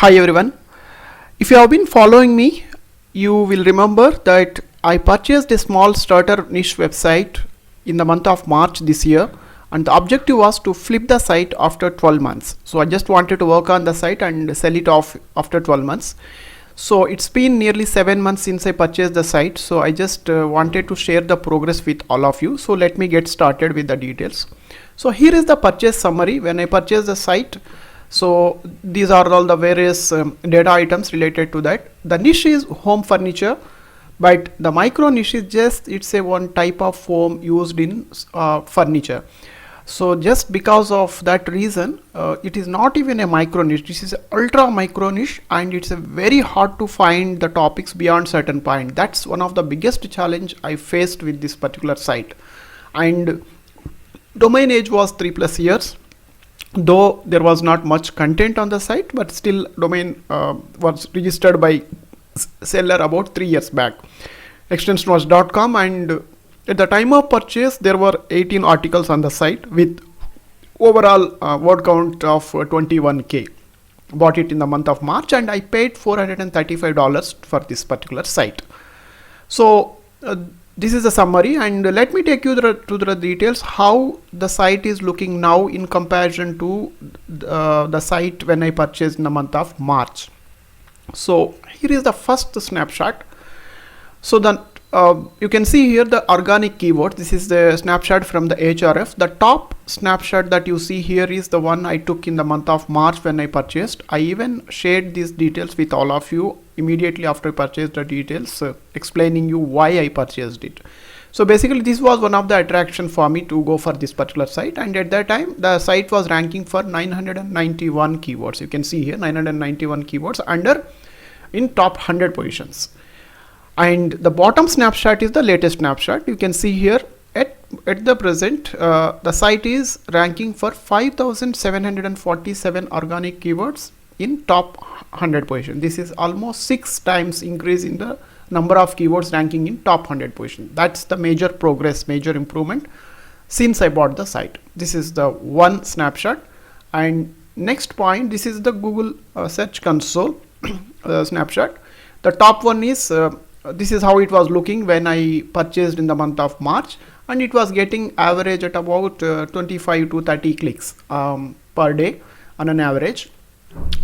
Hi everyone. If you have been following me, you will remember that I purchased a small starter niche website in the month of March this year, and the objective was to flip the site after 12 months. So I just wanted to work on the site and sell it off after 12 months. So it's been nearly 7 months since I purchased the site, so I just wanted to share the progress with all of you. So let me get started with the details. So here is the purchase summary when I purchased the site. So these are all the various data items related to that. The niche is home furniture, but the micro niche is just it's a one type of foam used in furniture. So just because of that reason, it is not even a micro niche. This is ultra micro niche, and it's a very hard to find the topics beyond certain point. That's one of the biggest challenge I faced with this particular site. And domain age was 3+ years. Though there was not much content on the site, but still domain was registered by seller about 3 years back. Extension was .com, and at the time of purchase there were 18 articles on the site with overall word count of 21k. Bought it in the month of March, and I paid $435 for this particular site. So this is a summary, and let me take you to the details how the site is looking now in comparison to the site when I purchased in the month of March. So here is the first snapshot. So then you can see here the organic keyword. This is the snapshot from the Ahrefs. The top snapshot that you see here is the one I took in the month of March when I purchased. I even shared these details with all of you immediately after I purchased the details, explaining you why I purchased it. So basically this was one of the attraction for me to go for this particular site, and at that time the site was ranking for 991 keywords. You can see here 991 keywords under in top 100 positions. And the bottom snapshot is the latest snapshot. You can see here at the present the site is ranking for 5,747 organic keywords in top 100 position. This is almost 6 times increase in the number of keywords ranking in top 100 position. That's the major progress, major improvement since I bought the site. This is the one snapshot. And next point, this is the Google Search Console snapshot. The top one is this is how it was looking when I purchased in the month of March, and it was getting average at about 25 to 30 clicks per day on an average.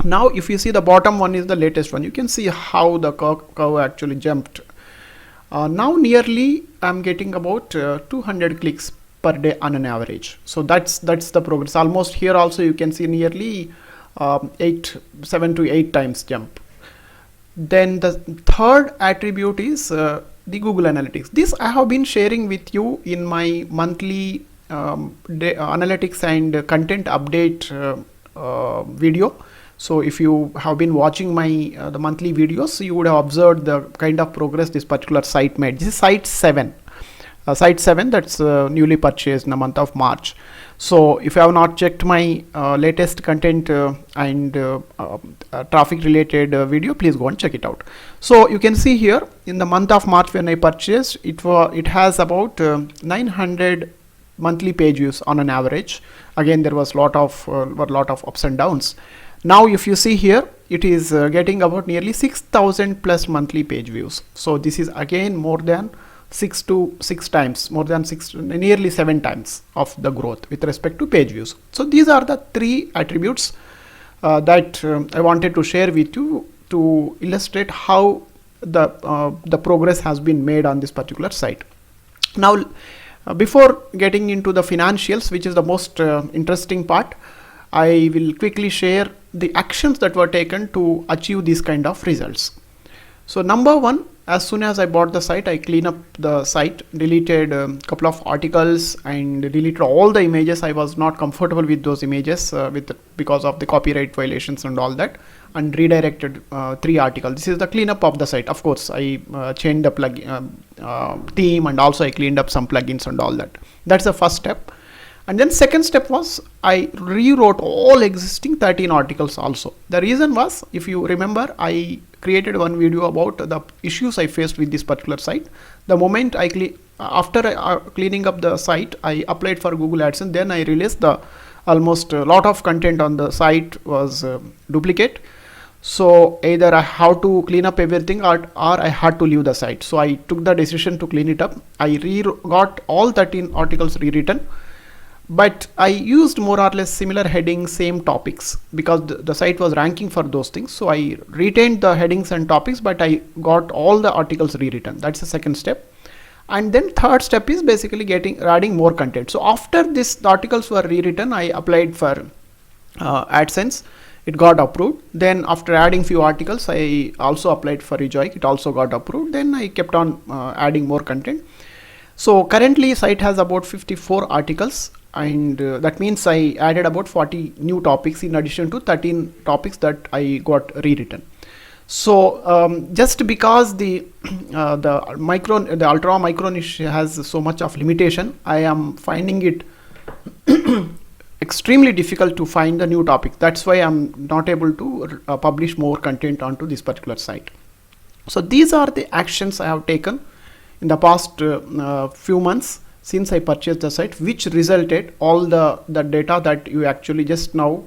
Now if you see the bottom one is the latest one, you can see how the curve actually jumped. Now nearly I'm getting about 200 clicks per day on an average. So that's the progress. Almost here also you can see nearly 7 to 8 times jump. Then the third attribute is the Google Analytics. This I have been sharing with you in my monthly analytics and content update video. So if you have been watching my the monthly videos, you would have observed the kind of progress this particular site made. This is site 7. Site 7 that's newly purchased in the month of March. So if you have not checked my latest content and traffic related video, please go and check it out. So you can see here in the month of March when I purchased, it has about 900 monthly page views on an average. Again, there was lot of ups and downs. Now if you see here, it is getting about nearly 6,000 plus monthly page views. So this is again more than 6 times, more than 6, nearly 7 times of the growth with respect to page views. So these are the 3 attributes that I wanted to share with you to illustrate how the progress has been made on this particular site. Now before getting into the financials, which is the most interesting part, I will quickly share the actions that were taken to achieve these kind of results. So number one, as soon as I bought the site, I cleaned up the site, deleted a couple of articles and deleted all the images. I was not comfortable with those images because of the copyright violations and all that, and redirected 3 articles. This is the cleanup of the site. Of course, I changed the theme, and also I cleaned up some plugins and all that. That's the first step. And then second step was I rewrote all existing 13 articles also. The reason was, if you remember, I created one video about the issues I faced with this particular site. The moment after cleaning up the site, I applied for Google AdSense. Then I realized the almost a lot of content on the site was duplicate. So either I have to clean up everything, or I had to leave the site. So I took the decision to clean it up. I got all 13 articles rewritten, but I used more or less similar headings, same topics, because the site was ranking for those things. So I retained the headings and topics, but I got all the articles rewritten. That's the second step. And then third step is basically adding more content. So after the articles were rewritten, I applied for AdSense. It got approved. Then after adding few articles, I also applied for Rejoic. It also got approved. Then I kept on adding more content. So currently site has about 54 articles, and that means I added about 40 new topics in addition to 13 topics that I got rewritten. So just because the ultra micro niche has so much of limitation, I am finding it extremely difficult to find the new topic. That's why I'm not able to publish more content onto this particular site. So these are the actions I have taken in the past few months since I purchased the site, which resulted all the data that you actually just now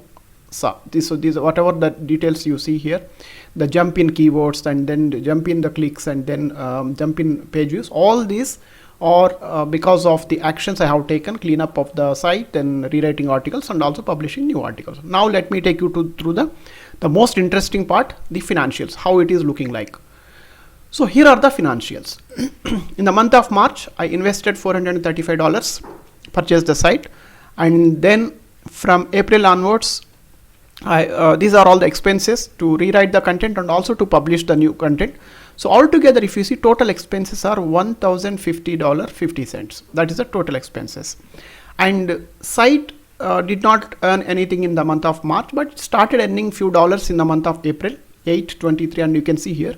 saw. These whatever the details you see here, the jump in keywords, and then the jump in the clicks, and then jump in page views, all these are because of the actions I have taken: cleanup of the site, and rewriting articles, and also publishing new articles. Now let me take you through the most interesting part, the financials, how it is looking like. So here are the financials. In the month of March, I invested $435, purchased the site, and then from April onwards, these are all the expenses to rewrite the content and also to publish the new content. So altogether, if you see, total expenses are $1,050.50. That is the total expenses. And site did not earn anything in the month of March, but started earning few dollars in the month of April, 823, and you can see here.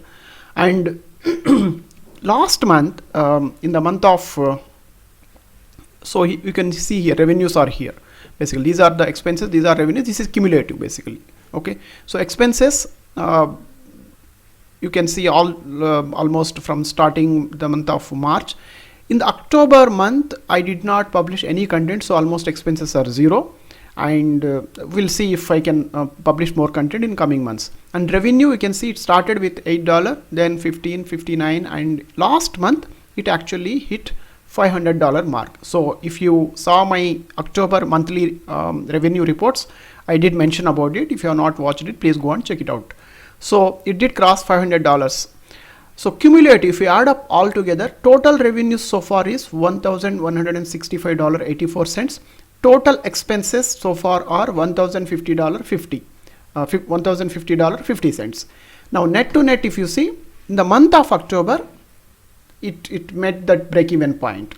And last month, in the month of, so you can see here, revenues are here. Basically, these are the expenses, these are revenues, this is cumulative basically. Okay, so expenses, you can see almost from starting the month of March. In the October month, I did not publish any content, so almost expenses are zero. And we'll see if I can publish more content in coming months. And revenue, you can see it started with $8, then 15, 59, and last month it actually hit $500 mark. So if you saw my October monthly revenue reports, I did mention about it. If you have not watched it, please go and check it out. So it did cross $500. So cumulative, if you add up all together, total revenue so far is $1,165.84. Total expenses so far are $1,050.50. Now net to net, if you see, in the month of October, it met that break-even point.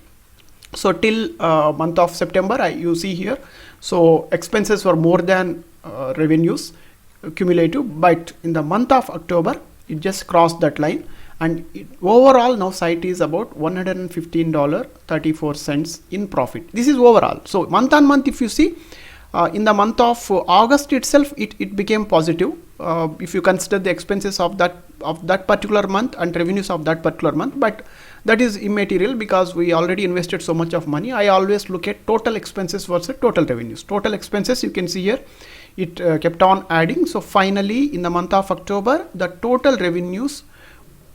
So till month of September, you see here, so expenses were more than revenues cumulative, but in the month of October, it just crossed that line. And overall now site is about $115.34 in profit. This is overall. So month on month, if you see, in the month of August itself, it became positive. If you consider the expenses of that particular month and revenues of that particular month, but that is immaterial because we already invested so much of money. I always look at total expenses versus total revenues. Total expenses, you can see here, it kept on adding. So finally, in the month of October, the total revenues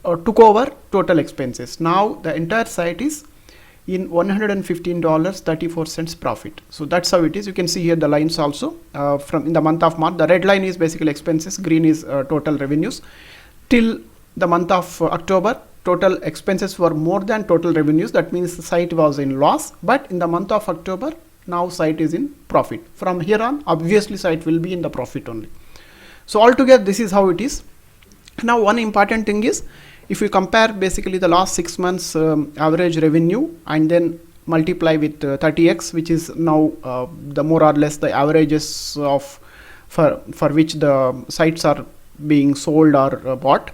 took over total expenses. Now the entire site is in $115.34 profit. So that's how it is. You can see here the lines also from in the month of March. The red line is basically expenses, green is total revenues. Till the month of October, total expenses were more than total revenues. That means the site was in loss. But in the month of October, now site is in profit. From here on, obviously site will be in the profit only. So altogether, this is how it is. Now one important thing is, if you compare basically the last 6 months average revenue and then multiply with 30x, which is now the more or less the averages of for which the sites are being sold or bought.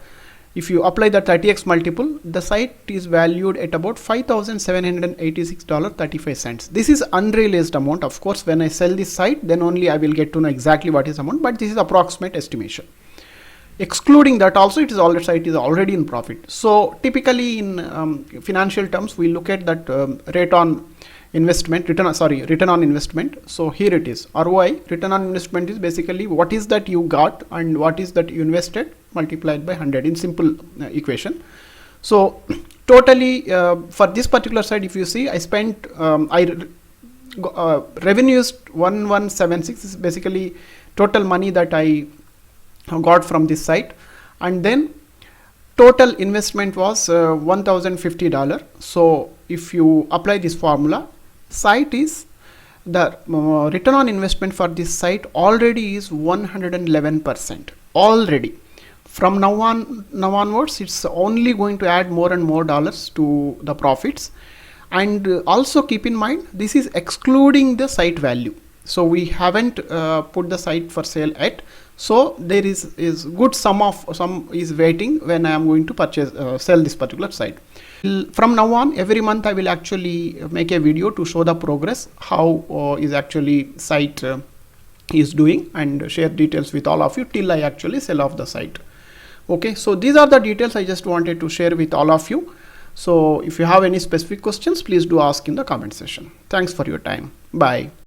If you apply the 30x multiple, the site is valued at about $5,786.35. This is unrealized amount. Of course, when I sell this site, then only I will get to know exactly what is amount, but this is approximate estimation. Excluding that also, site is already in profit. So typically in financial terms, we look at that rate on investment return on investment. So here it is, ROI, return on investment, is basically what is that you got and what is that you invested multiplied by 100 in simple equation. So totally for this particular site, if you see, I spent revenue is 1176 is basically total money that I got from this site, and then total investment was $1050. So if you apply this formula, site is the return on investment for this site already is 111% already. From now onwards, it's only going to add more and more dollars to the profits. And also keep in mind, this is excluding the site value. So we haven't put the site for sale yet. So there is good sum is waiting when I am going to purchase sell this particular site. From now on, every month I will actually make a video to show the progress, how is actually site is doing, and share details with all of you till I actually sell off the site. Okay, so these are the details I just wanted to share with all of you. So if you have any specific questions, please do ask in the comment section. Thanks for your time. Bye.